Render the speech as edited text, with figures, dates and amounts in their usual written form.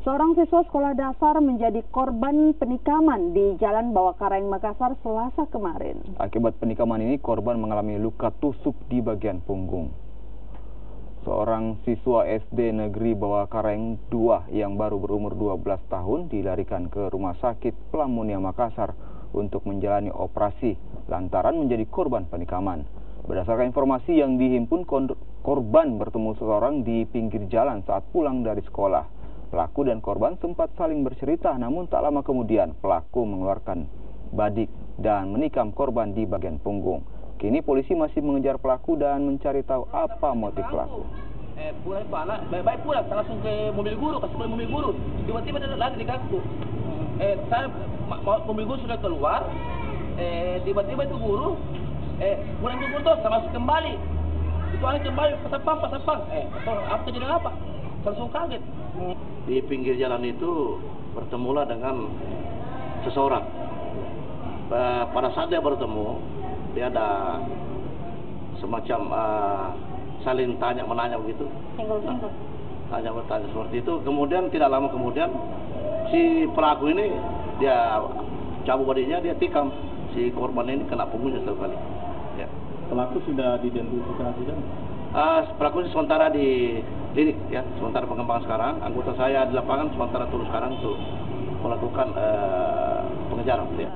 Seorang siswa sekolah dasar menjadi korban penikaman di Jalan Bawakaraeng, Makassar, Selasa kemarin. Akibat penikaman ini, korban mengalami luka tusuk di bagian punggung. Seorang siswa SD Negeri Bawakaraeng 2 yang baru berumur 12 tahun dilarikan ke Rumah Sakit Plamunia Makassar untuk menjalani operasi lantaran menjadi korban penikaman. Berdasarkan informasi yang dihimpun, korban bertemu seseorang di pinggir jalan saat pulang dari sekolah. Pelaku dan korban sempat saling bercerita, namun tak lama kemudian pelaku mengeluarkan badik dan menikam korban di bagian punggung. Kini polisi masih mengejar pelaku dan mencari tahu apa motif pelaku. Pulang itu anak, baik-baik pulang, langsung ke mobil guru, kasih ke mobil guru. Tiba-tiba dia lari di kaki. Saya mobil guru sudah keluar, tiba-tiba itu guru, pulang ke guru tuh, saya masuk kembali. Itu anak kembali, pasapang. Apa kejadian apa? Langsung kaget. Di pinggir jalan itu bertemulah dengan seseorang. Pada saat dia bertemu, dia ada semacam saling tanya-menanya begitu. Tanya-menanya seperti itu. Kemudian tidak lama kemudian si pelaku ini dia cabut badannya, dia tikam si korban ini, kena punggungnya satu kali. Ya. Pelaku sudah diidentifikasi kan? Pelaku sementara di klinik, ya, sementara pengembangan sekarang. Anggota saya di lapangan sementara turun sekarang untuk melakukan pengejaran. Ya.